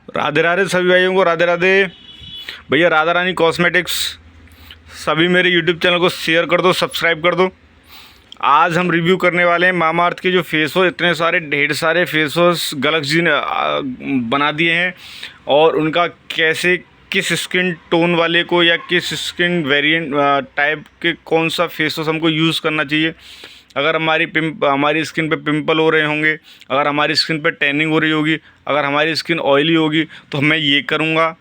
राधे राधे सभी भाइयों को, राधे राधे। भैया राधा रानी कॉस्मेटिक्स, सभी मेरे यूट्यूब चैनल को शेयर कर दो, सब्सक्राइब कर दो। आज हम रिव्यू करने वाले हैं मामा अर्थ के जो फेस वॉश, इतने सारे ढेर सारे फेस वॉश गैलेक्सी ने बना दिए हैं, और उनका कैसे किस स्किन टोन वाले को या किस स्किन वेरिएंट टाइप के कौन सा फेस वॉश हमको यूज़ करना चाहिए। अगर हमारी स्किन पे पिंपल हो रहे होंगे, अगर हमारी स्किन पे टैनिंग हो रही होगी, अगर हमारी स्किन ऑयली होगी, तो मैं ये करूँगा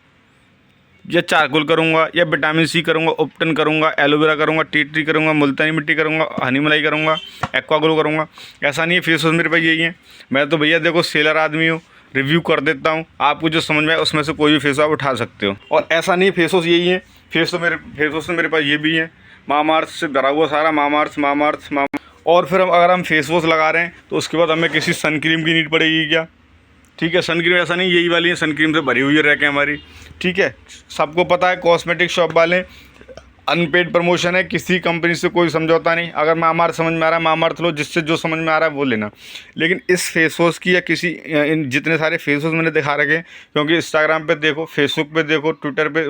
या चारकोल करूँगा या विटामिन सी करूँगा, उपटन करूँगा, एलोवेरा करूँगा, टी ट्री करूँगा, मुल्तानी मिट्टी करूँगा, हनी मलाई करूँगा, एक्वा ग्लो करूँगा। ऐसा नहीं है फेस वॉश मेरे पास यही है। मैं तो भैया देखो सेलर आदमी हूँ, रिव्यू कर देता हूँ। आपको जो समझ में आए उसमें से कोई भी फेस वॉश आप उठा सकते हो। और ऐसा नहीं फेस वॉश यही है, फेस वॉश तो मेरे पास ये भी है। मामा अर्थ से भरा हुआ सारा मामा अर्थ। और फिर अगर हम फेस वॉश लगा रहे हैं तो उसके बाद हमें किसी सन क्रीम की नीड पड़ेगी क्या? ठीक है, सन क्रीम ऐसा नहीं, यही वाली है सन क्रीम से भरी हुई है रैकें हमारी। ठीक है, सबको पता है कॉस्मेटिक शॉप वाले अनपेड प्रमोशन है, किसी कंपनी से कोई समझौता नहीं। अगर मामाअर्थ समझ में आ रहा है मामाअर्थ लो, जिससे जो समझ में आ रहा है वो लेना। लेकिन इस फेस वॉश की या किसी इन जितने सारे फेस वॉश मैंने दिखा रखे हैं, क्योंकि इंस्टाग्राम पे देखो, फेसबुक पे देखो, ट्विटर पे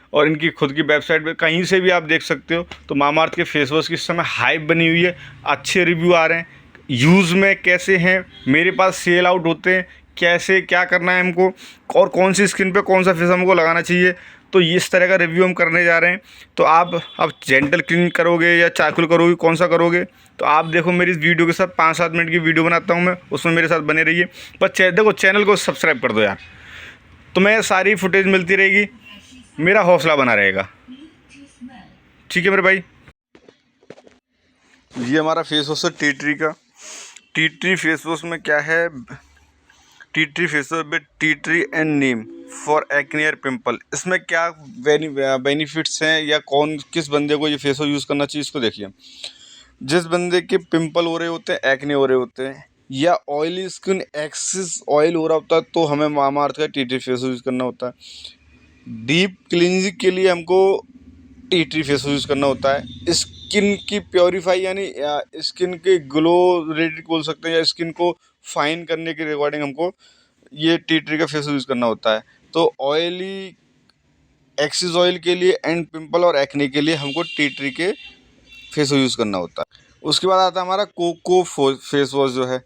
और इनकी खुद की वेबसाइट पे कहीं से भी आप देख सकते हो, तो मामाअर्थ के फेस वॉश की इस समय हाइप बनी हुई है, अच्छे रिव्यू आ रहे हैं। यूज़ में कैसे हैं, मेरे पास सेल आउट होते हैं, कैसे क्या करना है हमको, और कौन सी स्किन पे कौन सा फेस हमको लगाना चाहिए, तो इस तरह का रिव्यू हम करने जा रहे हैं। तो आप जेंटल क्लीन करोगे या चारकोल करोगे, कौन सा करोगे? तो आप देखो मेरी इस वीडियो के साथ 5-7 मिनट की वीडियो बनाता हूँ मैं, उसमें मेरे साथ बने रहिए। बस देखो चैनल को सब्सक्राइब कर दो यार, तो मैं सारी फुटेज मिलती रहेगी, मेरा हौसला बना रहेगा। ठीक है मेरे भाई। ये हमारा फेस वॉश है टी ट्री का। टी ट्री फेस वॉश में क्या है, tea tree face wash with tea tree and Neem for acne और पिंपल। इसमें क्या बेनिफिट्स हैं या कौन किस बंदे को ये फेस वॉश यूज़ करना चाहिए, इसको देखिए। जिस बंदे के पिंपल हो रहे होते हैं, एक्ने हो रहे होते हैं, या ऑयली स्किन एक्सेस ऑयल हो रहा होता है, तो हमें मामाअर्थ का tea tree face wash use करना होता है। डीप क्लींजिंग के लिए हमको tea tree face wash use करना होता है। स्किन की प्योरीफाई यानी स्किन के ग्लो रेट बोल सकते हैं, या स्किन को फाइन करने के रिगार्डिंग हमको ये टी ट्री का फेस वॉश यूज़ करना होता है। तो ऑयली एक्सिस ऑयल के लिए एंड पिंपल और एक्ने के लिए हमको टी ट्री के फेस वॉश यूज़ करना होता है। उसके बाद आता है हमारा कोको फेस वॉश जो है।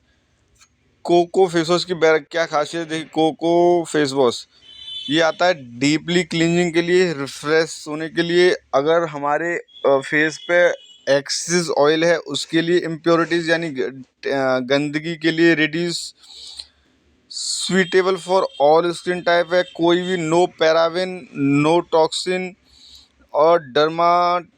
कोको फेस वॉश की क्या खासियत है? कोको फेस वॉश ये आता है डीपली क्लींजिंग के लिए, रिफ्रेश होने के लिए। अगर हमारे फेस पे एक्सिस ऑयल है उसके लिए, इम्प्योरिटीज़ यानी गंदगी के लिए reduce, suitable for all skin type है, कोई भी नो पैराबिन, नो टॉक्सिन, और डर्माटोलॉजिकल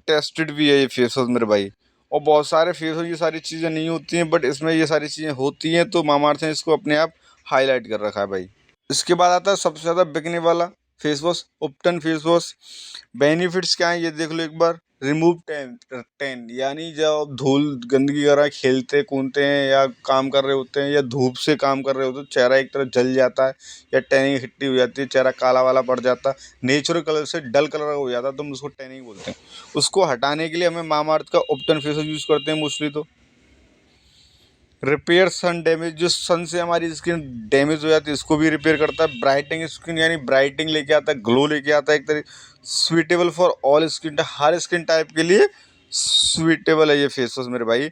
टेस्टेड भी है ये फेस वॉश मेरे भाई। और बहुत सारे फेस वॉश ये सारी चीज़ें नहीं होती हैं, बट इसमें ये सारी चीज़ें होती हैं, तो मामाअर्थ ने इसको अपने आप हाईलाइट कर रखा है भाई। इसके बाद आता है सबसे ज़्यादा बिकने वाला face wash, Ubtan face wash. Benefits क्या हैं ये देख लो एक बार। रिमूव टैन यानी जब धूल गंदगी वगैरह खेलते कूदते हैं या काम कर रहे होते हैं या धूप से काम कर रहे होते हैं, चेहरा एक तरफ जल जाता है या टैनिंग हिट्टी हो जाती है, चेहरा काला वाला पड़ जाता है, नेचुरल कलर से डल कलर हो जाता है, तो हम उसको टैनिंग बोलते हैं। उसको हटाने के लिए हमें मामाअर्थ का उपटन फेस वॉश यूज़ करते हैं मोस्टली। तो रिपेयर सन डैमेज, जो सन से हमारी स्किन डैमेज हो जाती है इसको भी रिपेयर करता है। ब्राइटनिंग स्किन यानी ब्राइटनिंग लेके आता है, ग्लो लेके आता है एक तरह। Suitable for all skin, her skin type के लिए स्वीटेबल है ये फेस वॉश मेरे भाई।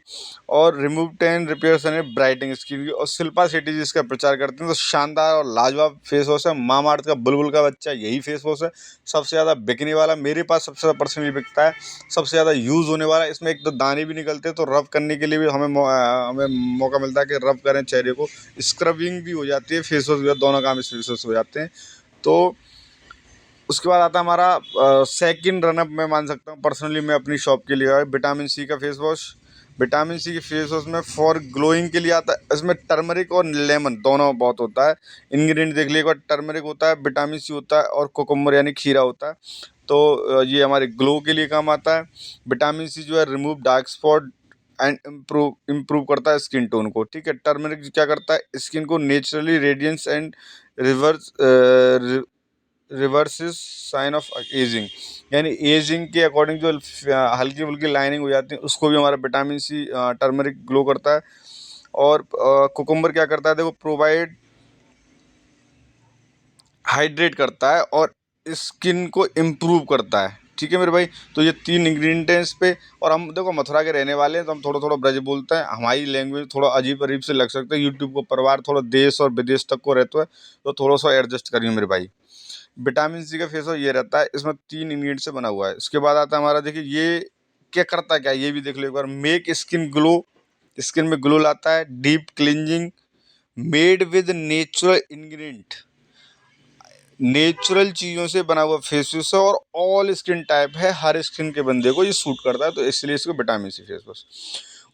और रिमूव टैन, रिपेयर सन, ब्राइटनिंग स्किन की। और शिल्पा शेट्टी जी इसका प्रचार करते हैं, तो शानदार और लाजवाब फेस वॉश है। मामाअर्थ का बुलबुल का बच्चा यही फेस वॉश है, सबसे ज़्यादा बिकने वाला, मेरे पास सबसे ज़्यादा पर्सनली बिकता है, सबसे ज़्यादा यूज़ होने वाला। इसमें एक तो दाने भी निकलते हैं, तो रब करने के लिए भी हमें मौका मिलता है कि रब करें चेहरे को। स्क्रबिंग भी हो जाती है, फेस वॉश भी, दोनों काम इस फेस वॉश हो जाते हैं। तो उसके बाद आता है हमारा सेकंड रनअप मैं मान सकता हूँ पर्सनली, मैं अपनी शॉप के लिए विटामिन सी का फेस वॉश। विटामिन सी के फेस वॉश में फॉर ग्लोइंग के लिए आता है, इसमें टर्मरिक और लेमन दोनों बहुत होता है। इंग्रेडिएंट देख लीजिएगा, टर्मरिक होता है, विटामिन सी होता है, और कोकम्बर यानी खीरा होता है। तो ये हमारे ग्लो के लिए काम आता है। विटामिन सी जो है remove dark spot and improve करता है स्किन टोन को। ठीक है, टर्मरिक क्या करता है, स्किन को naturally radiance and reverse reverses sign of ageing, यानी एजिंग के अकॉर्डिंग जो हल्की फुल्की लाइनिंग हो जाती है उसको भी हमारा विटामिन सी टर्मरिक ग्लो करता है। और कुकुम्बर क्या करता है, देखो प्रोवाइड हाइड्रेट करता है और स्किन को इम्प्रूव करता है। ठीक है मेरे भाई, तो ये 3 इंग्रेडिएंट हैं इस पे। और हम देखो मथुरा के रहने वाले हैं तो हम थोड़ा थोड़ा ब्रज बोलते हैं, हमारी लैंग्वेज थोड़ा अजीब अजीब से लग सकता है, यूट्यूब को परिवार थोड़ा देश और विदेश तक को रहता है, तो थोड़ा सा एडजस्ट करिए मेरे भाई। विटामिन सी का फेस वॉश ये रहता है, इसमें 3 इंग्रेडिएंट से बना हुआ है। इसके बाद आता है हमारा, देखिए ये क्या करता है, क्या ये भी देख लो एक बार। मेक स्किन ग्लो, स्किन में ग्लो लाता है। Deep cleansing, made with natural ingredient, natural चीज़ों से बना हुआ फेस वॉश है और ऑल स्किन टाइप है, हर स्किन के बंदे को ये सूट करता है, तो इसलिए इसको विटामिन सी फेस वॉश।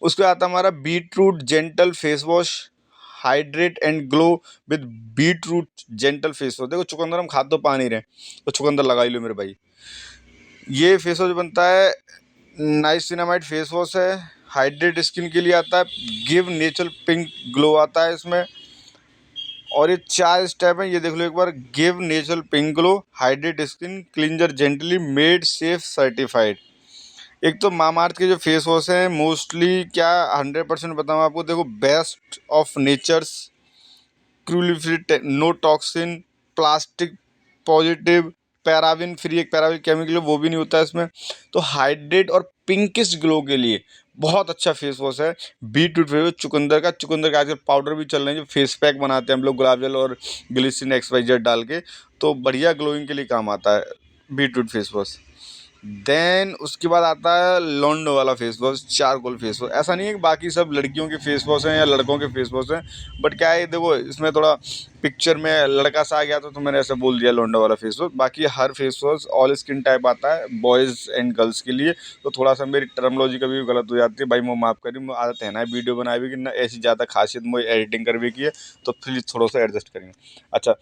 उसके बाद आता है हमारा beetroot gentle face wash, hydrate and glow with beetroot gentle face wash. देखो चुकंदर हम खा तो पा नहीं रहे, तो चुकंदर लगा ही लो मेरे भाई। ये फेस वॉश बनता है, नाइसिनामाइड फेस वॉश है, हाइड्रेट स्किन के लिए आता है, गिव नेचुरल पिंक ग्लो आता है इसमें। और ये 4 स्टेप हैं, ये देख लो एक बार। Give natural pink glow, hydrate skin, cleanser gently, made safe certified. एक तो मामाअर्थ के जो फेस वॉश हैं मोस्टली क्या 100% बताऊँ आपको, देखो best of nature's, cruelty free, no toxin, plastic positive, paraben free, एक पैराबिन केमिकल वो भी नहीं होता है इसमें। तो हाइड्रेट और पिंकिश ग्लो के लिए बहुत अच्छा फेस वॉश है। बीटरूट फेस, चुकंदर का आजकल पाउडर भी चल रहे हैं, जो फेस पैक बनाते हैं हम लोग गुलाब जल और ग्लिसरीन XYZ डाल के, तो बढ़िया ग्लोइंग के लिए काम आता है बीटरूट फेस वॉश। देन उसके बाद आता है लोंडो वाला face wash, charcoal face wash. ऐसा नहीं है कि बाकी सब लड़कियों के फेस वॉश हैं या लड़कों के फेस वॉश हैं, बट क्या है देखो इसमें थोड़ा पिक्चर में लड़का सा आ गया तो मैंने ऐसे बोल दिया लोंडो वाला फेस वॉश। बाकी हर face wash all skin type आता है, बॉयज़ एंड गर्ल्स के लिए। तो थोड़ा सा मेरी टर्मोलॉजी कभी भी गलत हो जाती है भाई, मैं माफ़ करी, मैं आदत है ना वीडियो बनाए भी कि ना ऐसी ज़्यादा खासियत मुझे एडिटिंग करवे की है, तो प्लीज़ थोड़ा सा एडजस्ट करेंगे। अच्छा,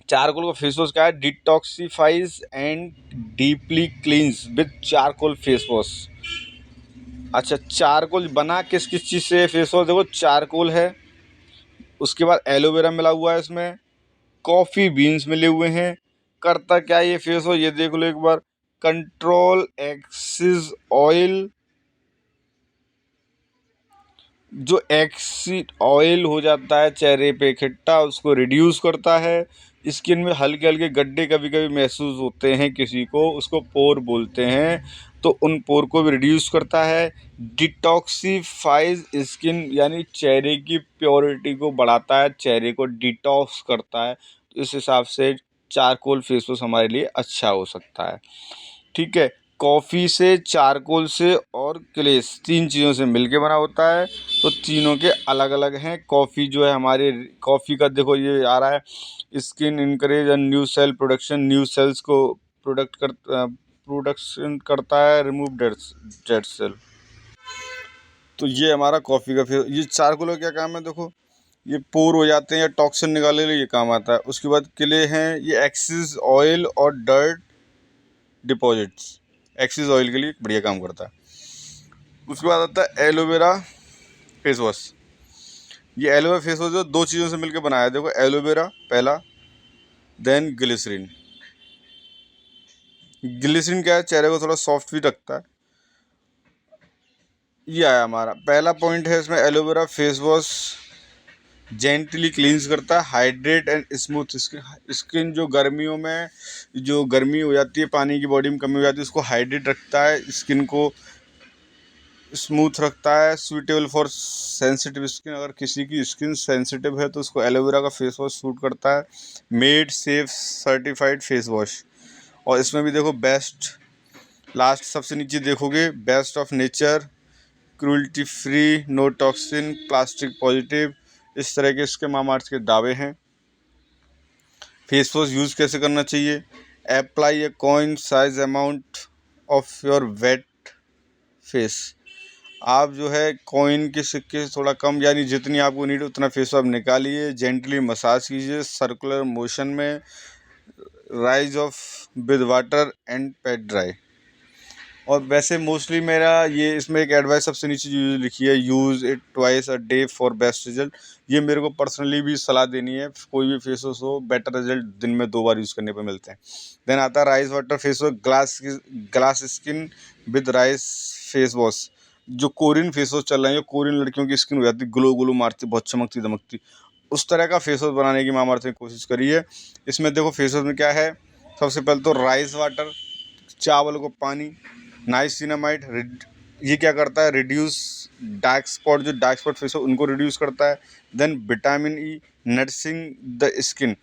चारकोल का फेस वॉश क्या है, detoxifies and deeply क्लींस with charcoal face wash. अच्छा, चारकोल बना किस किस चीज़ से फेस वॉश, देखो चारकोल है, उसके बाद एलोवेरा मिला हुआ है इसमें, कॉफ़ी बीन्स मिले हुए हैं। करता क्या है ये फेस वॉश, ये देख लो एक बार। कंट्रोल एक्सिस ऑयल, जो एक्सिड ऑयल हो जाता है चेहरे पे इकट्ठा, उसको रिड्यूस करता है। स्किन में हल्के हल्के गड्ढे कभी कभी महसूस होते हैं किसी को, उसको पोर बोलते हैं, तो उन पोर को भी रिड्यूस करता है। डिटॉक्सिफाइज स्किन, यानी चेहरे की प्योरिटी को बढ़ाता है, चेहरे को डिटॉक्स करता है, तो इस हिसाब से चारकोल फेस वॉश हमारे लिए अच्छा हो सकता है। ठीक है, कॉफ़ी से, चारकोल से और क्लेस, 3 चीज़ों से मिलके बना होता है, तो तीनों के अलग अलग हैं। कॉफ़ी जो है हमारे, कॉफ़ी का देखो ये आ रहा है, skin encourage and new cell production, new cells को प्रोडक्शन करता है, रिमूव डेड सेल। तो ये हमारा कॉफ़ी का फिर ये चारकोल का क्या काम है, देखो ये पोर हो जाते हैं या टॉक्सिन निकालने के लिए ये काम आता है। उसके बाद क्ले हैं, ये एक्सिस ऑयल और डर्ट डिपॉजिट्स, एक्सिस ऑयल के लिए बढ़िया काम करता है। उसके बाद आता है एलोवेरा फेस वॉश। ये एलोवेरा फेस वॉश जो 2 चीज़ों से मिलकर बनाया है, देखो एलोवेरा पहला, देन ग्लिसरीन। ग्लिसरीन क्या है, चेहरे को थोड़ा सॉफ्ट भी रखता है। ये आया हमारा पहला पॉइंट है इसमें, एलोवेरा फेस वॉश जेंटली क्लींस करता है, hydrate and smooth skin. Skin जो गर्मियों में जो गर्मी हो जाती है, पानी की बॉडी में कमी हो जाती है, उसको हाइड्रेट रखता है, स्किन को स्मूथ रखता है। सूटेबल फॉर सेंसिटिव स्किन, अगर किसी की स्किन सेंसिटिव है तो उसको एलोवेरा का फेस वॉश सूट करता है। Made safe certified face wash, और इसमें भी देखो बेस्ट, लास्ट सबसे नीचे देखोगे, best of nature, cruelty free, no toxin, plastic positive, इस तरह के इसके मामाअर्थ के दावे हैं। फेस वॉश यूज़ कैसे करना चाहिए, apply a coin size amount of your weight face. आप जो है कॉइन के सिक्के से थोड़ा कम, यानी जितनी आपको नीड उतना फेस वॉश निकालिए, जेंटली मसाज कीजिए सर्कुलर मोशन में, rise of with water and PAT dry. और वैसे मोस्टली मेरा ये इसमें एक एडवाइस सबसे नीचे जो लिखी है, use it twice a day for best result. ये मेरे को पर्सनली भी सलाह देनी है, कोई भी फेस वॉश हो बेटर रिजल्ट दिन में 2 बार यूज़ करने पे मिलते हैं। देन आता है rice water face wash, glass skin with rice face wash. जो कोरियन फेस वॉश चल रहे हैं, जो कोरियन लड़कियों की स्किन हो जाती है ग्लो ग्लो मारती, बहुत चमकती दमकती, उस तरह का फेस वॉश बनाने की मामाअर्थ ने कोशिश करी है। इसमें देखो फेस वॉश में क्या है, सबसे पहले तो राइस वाटर, चावल को पानी, नाइसिनामाइड, ये क्या करता है, रिड्यूस डार्क स्पॉट, जो डार्क स्पॉट फेस उनको रिड्यूस करता है। Then vitamin E, nursing the skin,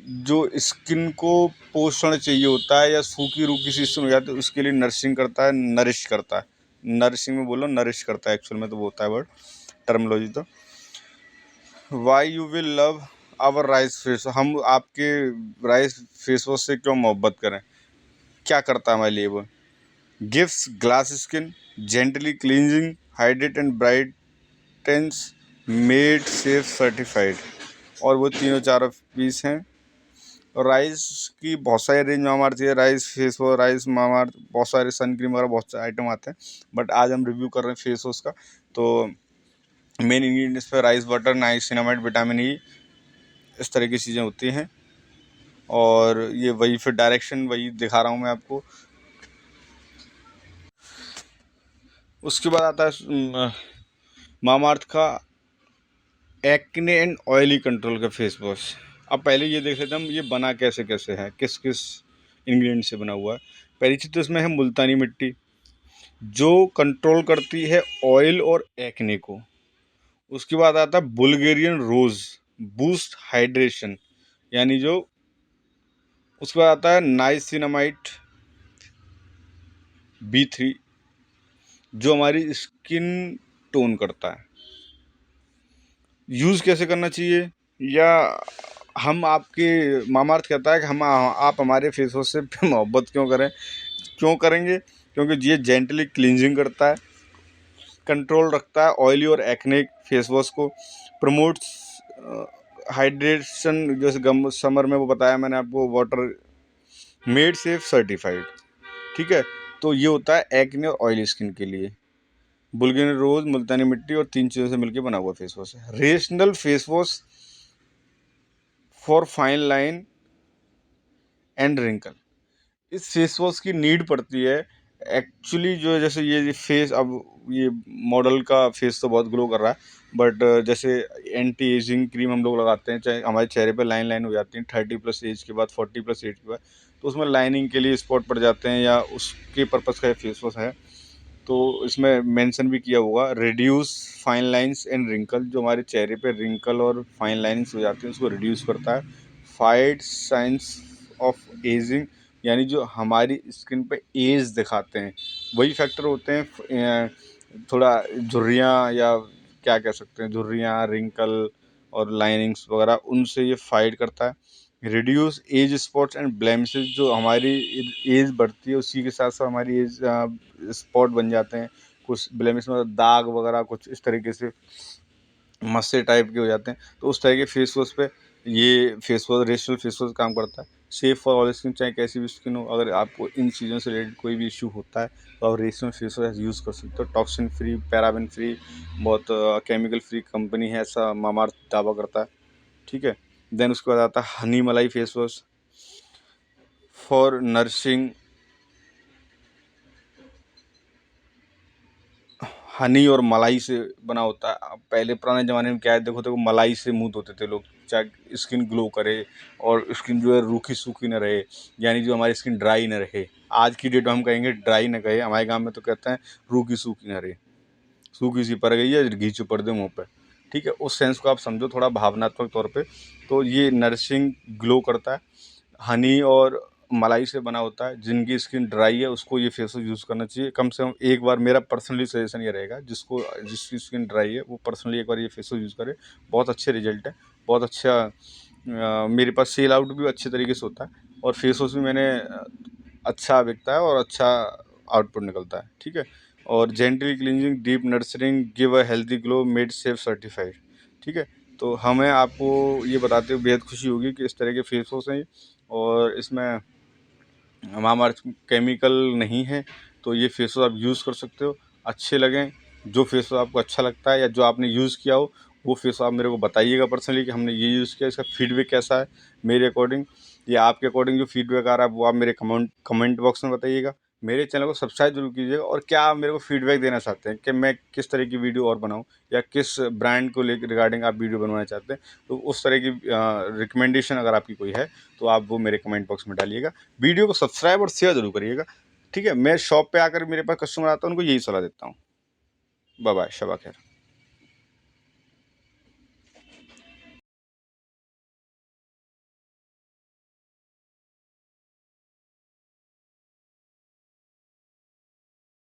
जो स्किन को पोषण चाहिए होता है या सूखी रूखी सी स्किन हो जाती है उसके लिए नर्सिंग करता है, नरिश करता है। नरिशिंग में बोलो, नरिश करता है एक्चुअल में, तो वो होता है वर्ड टर्मोलॉजी। तो why you will love our rice face, हम आपके राइस फेस वॉश से क्यों मोहब्बत करें, क्या करता है हमारे लिए वो, gives glass skin, gently cleansing, hydrate and brightens, made safe certified, और वो तीनों चारों पीस हैं। और राइस की बहुत सारी रेंज मामाअर्थ है, rice face wash, rice Mamaearth, बहुत सारे सन क्रीम वगैरह बहुत सारे आइटम आते हैं, बट आज हम रिव्यू कर रहे हैं फेस वॉश का। तो मेन इंग्रेडिएंट्स पे rice water, niacinamide, vitamin E, इस तरह की चीज़ें होती हैं। और ये वही फिर डायरेक्शन वही दिखा रहा हूँ मैं आपको। उसके बाद आता है मामाअर्थ का एक्ने एंड ऑयली कंट्रोल का फेस वॉश। अब पहले ये देख लेते हैं हम ये बना कैसे कैसे है, किस किस इंग्रेडिएंट से बना हुआ है। पहली चीज़ तो इसमें है मुल्तानी मिट्टी, जो कंट्रोल करती है ऑयल और एक्ने को। उसके बाद आता है बुल्गेरियन रोज़, बूस्ट हाइड्रेशन, यानी जो, उसके बाद आता है नाइसिनामाइड B3, जो हमारी स्किन टोन करता है। यूज़ कैसे करना चाहिए, या हम आपके मामाअर्थ कहता है कि हम आप हमारे फेस वॉश से मोहब्बत क्यों करें, क्यों करेंगे, क्योंकि ये जेंटली क्लींजिंग करता है, कंट्रोल रखता है ऑयली और एक्नेक फेस वॉश को, प्रमोट्स हाइड्रेशन, जैसे गम समर में वो बताया मैंने आपको, वाटर, मेड सेफ सर्टिफाइड। ठीक है, तो ये होता है एक्ने और ऑयली स्किन के लिए। बुल्गेरियन रोज, मुल्तानी मिट्टी और 3 चीज़ों से मिलकर बना हुआ फेस वॉश है। Rational face wash for fine line and wrinkle, इस फेस वॉश की नीड पड़ती है एक्चुअली, जो है जैसे ये फेस, अब ये मॉडल का फेस तो बहुत ग्लो कर रहा है, बट जैसे एंटी एजिंग क्रीम हम लोग लगाते हैं, चाहे हमारे चेहरे पे लाइन लाइन हो जाती हैं 30+ एज के बाद, 40+ एज के बाद, तो उसमें लाइनिंग के लिए स्पॉट पड़ जाते हैं, या उसके पर्पज़ का फेस वॉश है। तो इसमें मेंशन भी किया होगा, reduce fine lines and wrinkle, जो हमारे चेहरे पे रिंकल और फाइन लाइंस हो जाती हैं उसको रिड्यूस करता है। फाइट साइंस ऑफ एजिंग, यानी जो हमारी स्किन पे एज दिखाते हैं वही फैक्टर होते हैं, थोड़ा झुर्रियाँ, या क्या कह सकते हैं, झुर्रियाँ, रिंकल और लाइनिंग्स वगैरह, उनसे ये फाइट करता है। Reduce as spots and blemishes, जो हमारी एज बढ़ती है उसी के साथ साथ हमारी एज स्पॉट बन जाते हैं, कुछ ब्लेमिश मतलब दाग वगैरह, कुछ इस तरीके से मस्से टाइप के हो जाते हैं। तो उस तरह के फेस वॉश पे ये face wash, rational face wash काम करता है। सेफ फॉर ऑल स्किन, चाहे कैसी भी स्किन हो, अगर आपको इन चीज़ों से रिलेटेड कोई भी इशू होता है तो आप रेशनल फेस वॉश यूज़ कर सकते हो। टॉक्सिन फ्री, पैराबेन फ्री, बहुत केमिकल फ्री कंपनी है, ऐसा मामाअर्थ दावा करता है। ठीक है, देन उसके बाद आता है हनी मलाई face wash for nourishing, Honey और मलाई से बना होता है। अब पहले पुराने ज़माने में क्या है, देखो देखो मलाई से मुँह धोते थे लोग, चाहे स्किन ग्लो करे और स्किन जो है रूखी सूखी न रहे, यानी जो हमारी स्किन ड्राई न रहे। आज की डेट में हम कहेंगे ड्राई न कहे, हमारे गांव में तो कहते हैं रूखी सूखी न रहे, सूखी सी पड़ गई है घी चुपड़ दे मुँह पे। ठीक है, उस सेंस को आप समझो थोड़ा भावनात्मक तौर पे। तो ये नरिशिंग ग्लो करता है, हनी और मलाई से बना होता है। जिनकी स्किन ड्राई है उसको ये फेस वॉश यूज़ करना चाहिए कम से कम एक बार। मेरा पर्सनली सजेशन ये रहेगा, जिसकी स्किन ड्राई है वो पर्सनली एक बार ये फेस वॉश यूज़ करे, बहुत अच्छे रिजल्ट है, बहुत अच्छा। मेरे पास सेल आउट भी अच्छे तरीके से होता है, और फेस वॉश भी मैंने अच्छा बिकता है और अच्छा आउटपुट निकलता है। ठीक है, और gently cleansing, deep nourishing, give a healthy glow, made safe certified. ठीक है, तो हमें आपको ये बताते हुए बेहद खुशी होगी कि इस तरह के फेस वॉश हैं, और इसमें मामाअर्थ केमिकल नहीं है। तो ये फेस वॉश आप यूज़ कर सकते हो, अच्छे लगें। जो फेस वॉश आपको अच्छा लगता है या जो आपने यूज़ किया हो वो फेस वॉश आप मेरे को बताइएगा पर्सनली कि हमने ये यूज़ किया, इसका फीडबैक कैसा है मेरे अकॉर्डिंग, या आपके अकॉर्डिंग जो फीडबैक आ रहा है वो आप मेरे कमेंट बॉक्स में बताइएगा। मेरे चैनल को सब्सक्राइब जरूर कीजिएगा। और क्या आप मेरे को फीडबैक देना चाहते हैं कि मैं किस तरह की वीडियो और बनाऊं, या किस ब्रांड को लेकर रिगार्डिंग आप वीडियो बनवाना चाहते हैं, तो उस तरह की रिकमेंडेशन अगर आपकी कोई है तो आप वो मेरे कमेंट बॉक्स में डालिएगा। वीडियो को सब्सक्राइब और शेयर जरूर करिएगा। ठीक है, मैं शॉप पे आकर मेरे पास कस्टमर आता है उनको यही सलाह देता हूँ। बाय बाय, शबा खैर।